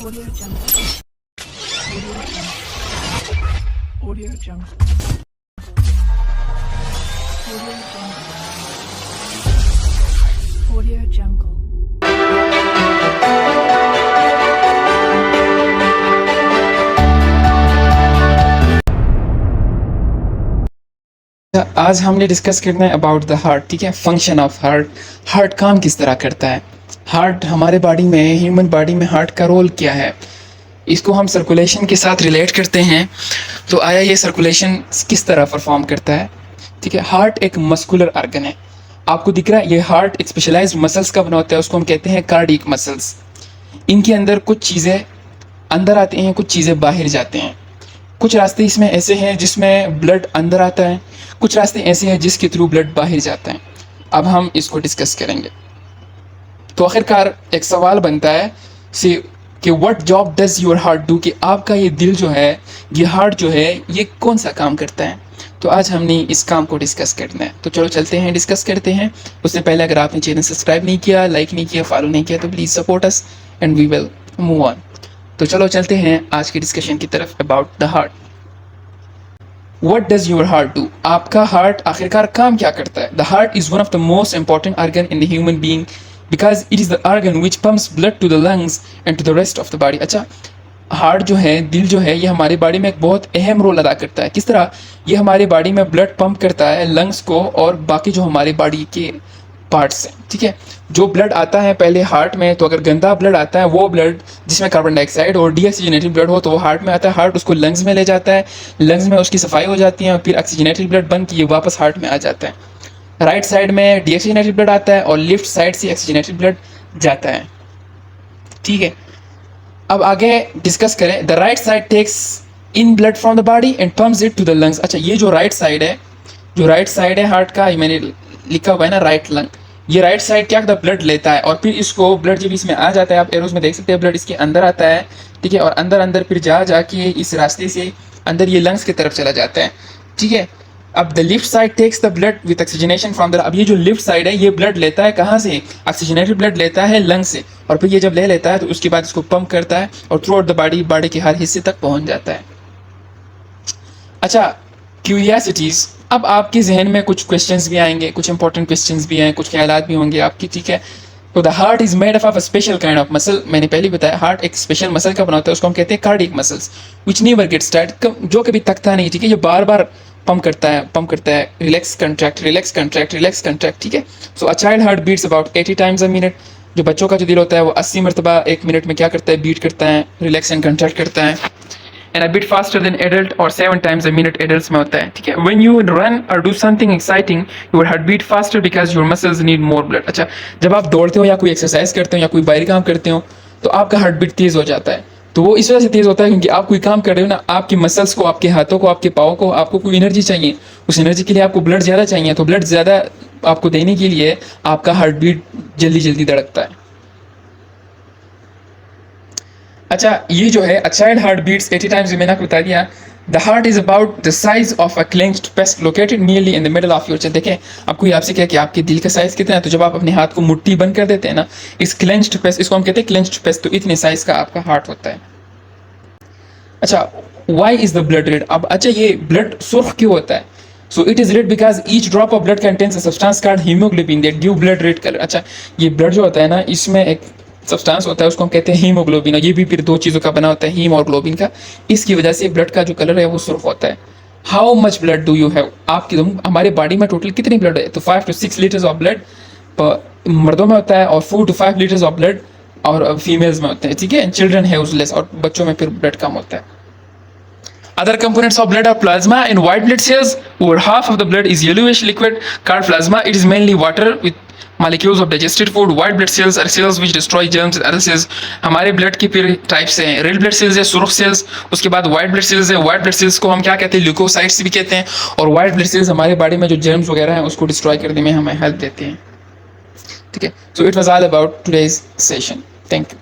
Audio Jungle. Audio Jungle. Audio Jungle. Audio Jungle. आज हमने discuss करना है अबाउट द हार्ट। ठीक है, फंक्शन ऑफ हार्ट। हार्ट काम किस तरह करता है, हार्ट हमारे बॉडी में, ह्यूमन बॉडी में हार्ट का रोल क्या है, इसको हम सर्कुलेशन के साथ रिलेट करते हैं। तो आया ये सर्कुलेशन किस तरह परफॉर्म करता है। ठीक है, हार्ट एक मस्कुलर ऑर्गन है, आपको दिख रहा है। ये हार्ट एक स्पेशलाइज्ड मसल्स का बना होता है, उसको हम कहते हैं कार्डियक मसल्स। इनके अंदर कुछ चीज़ें अंदर आती हैं, कुछ चीज़ें बाहर जाते हैं। कुछ रास्ते इसमें ऐसे हैं जिसमें ब्लड अंदर आता है, कुछ रास्ते ऐसे हैं जिसके थ्रू ब्लड बाहर जाता है। अब हम इसको डिस्कस करेंगे। तो आखिरकार एक सवाल बनता है कि what job does your heart do, कि आपका ये दिल जो है, ये हार्ट जो है, ये कौन सा काम करता है। तो आज हमने इस काम को डिस्कस करना है। तो चलो चलते हैं, डिस्कस करते हैं। उससे पहले अगर आपने चैनल सब्सक्राइब नहीं किया, लाइक नहीं किया, फॉलो नहीं किया, तो please support us and we will move on. तो चलो चलते हैं आज की डिस्कशन की तरफ about the heart. What does your heart do? आपका हार्ट आखिरकार काम क्या करता है। The heart is one of the most important organ in the human being because it is the organ which pumps blood to the lungs and to the rest of the body। अच्छा, heart जो है, दिल जो है, ये हमारी body में एक बहुत अहम रोल अदा करता है। किस तरह? ये हमारी बॉडी में ब्लड पंप करता है लंग्स को और बाकी जो हमारी बॉडी के पार्ट्स हैं। ठीक है, जो ब्लड आता है पहले हार्ट में, तो अगर गंदा ब्लड आता है, वो ब्लड जिसमें कार्बन डाइऑक्साइड और डीऑक्सीजनेटेड ब्लड हो, तो वो हार्ट में आता है। हार्ट उसको लंग्स में ले जाता है, लंग्स में उसकी सफाई हो जाती है और फिर ऑक्सीजनेटेड ब्लड बन के ये वापस हार्ट में आ जाता है। राइट साइड में डीऑक्सीजनेटेड ब्लड आता है और लेफ्ट साइड से ऑक्सीजनेटेड ब्लड जाता है। ठीक है, अब आगे डिस्कस करें। The right side takes in blood from the body and pumps it to the lungs. अच्छा, ये जो राइट साइड है, जो राइट साइड है हार्ट का, ये मैंने लिखा हुआ है ना, राइट लंग। ये राइट साइड क्या करता है, ब्लड लेता है और फिर इसको, ब्लड जब इसमें आ जाता है, आप एरोज में देख सकते हैं, ब्लड इसके अंदर आता है। ठीक है, और अंदर अंदर फिर जाके इस रास्ते से अंदर ये लंग्स की तरफ चला जाता है। ठीक है, अब the left side takes the blood with oxygenation from the, अब ये जो लेफ्ट साइड है, ये ब्लड लेता है कहाँ से, ऑक्सीजनेटेड ब्लड लेता है लंग्स से, और फिर ये जब ले लेता है तो उसके बाद इसको पंप करता है और थ्रू आउट द बॉडी के हर हिस्से तक पहुंच जाता है। अच्छा, क्यूरियासिटीज। अब आपके जहन में कुछ क्वेश्चंस भी आएंगे, कुछ इंपॉर्टेंट क्वेश्चंस भी हैं, कुछ ख्यालात भी होंगे आपकी। ठीक है, तो the heart is made of a special kind of muscle. मैंने पहले बताया, हार्ट एक स्पेशल मसल का बना होता है, उसको हम कहते हैं cardiac muscles, which never gets tired, जो कभी थकता नहीं। ठीक है, ये बार बार पंप करता है, relax contract, relax contract, relax contract. ठीक है, so a child heart beats about 80 times a minute. जो बच्चों का जो दिल होता है वो 80 मरतबा एक मिनट में क्या करता है, बीट करता है, रिलैक्स एंड कंट्रैक्ट करता है। And a bit faster than adult, और 7 टाइम्स अ मिनट एडल्ट्स में होता है। ठीक है, व्हेन यू रन और do something exciting your heart beat faster because your muscles need more blood. अच्छा, जब आप दौड़ते हो या कोई एक्सरसाइज करते हो या कोई बाहरी काम करते हो, तो आपका हार्ट बीट तेज हो जाता है। तो वो इस वजह से तेज होता है क्योंकि आप कोई काम कर रहे हो ना, आपकी मसल्स को, आपके हाथों को, आपके पाँव को, आपको कोई एनर्जी चाहिए। उस एनर्जी के लिए आपको ब्लड ज़्यादा चाहिए, तो ब्लड ज़्यादा आपको देने के लिए आपका हार्ट बीट जल्दी जल्दी धड़कता है। अच्छा, ये जो है, a child heart beats 80 times, मैंने आपको बता दिया। The heart is about the size of a clenched fist located nearly in the middle of your chest. देखें, अब कोई आपसे कहे कि आपके दिल का साइज कितना है, तो जब आप अपने हाथ को मुट्ठी बंद कर देते हैं ना, इस क्लेंच्ड फिस्ट, इसको हम कहते हैं क्लेंच्ड फिस्ट, तो इतने साइज का आपका हार्ट होता है। अच्छा, why is the blood red. अब अच्छा, ये ब्लड सुर्ख क्यों होता है? So it is red because each drop of blood contains a substance called haemoglobin that give blood red colour. अच्छा, ये ब्लड जो होता है ना, इसमें एक सब्सटेंस होता है, उसको हम कहते हैं हीमोग्लोबिन, और ये भी फिर दो चीज़ों का बना होता है, हीम और ग्लोबिन का। इसकी वजह से ब्लड का जो कलर है वो सुर्ख होता है। How much blood do you have, आपकी हमारे बॉडी में टोटल कितनी ब्लड है? तो 5 to 6 लीटर्स ऑफ ब्लड मर्दों में होता है और 4 to 5 लीटर्स ऑफ ब्लड और फीमेल्स में होते हैं। ठीक है, चिल्ड्रन है लेस, और बच्चों में फिर ब्लड कम होता है। Other components of blood are plasma and white blood cells. Over half of the blood is yellowish liquid called plasma. It is mainly water with molecules of digested food. White blood cells are cells which destroy germs and other cells. हमारे blood की फिर types हैं, red blood cells है, सुर्ख sales, उसके बाद white blood cells है। White blood cells को हम क्या कहते हैं, ल्यूकोसाइट्स भी कहते हैं, और व्हाइट ब्लड सेल्स हमारे बॉडी में जो जर्म्स वगैरह हैं उसको डिस्ट्रॉय करने में हमें हेल्प देते हैं। ठीक है, so it was all about today's session. Thank you.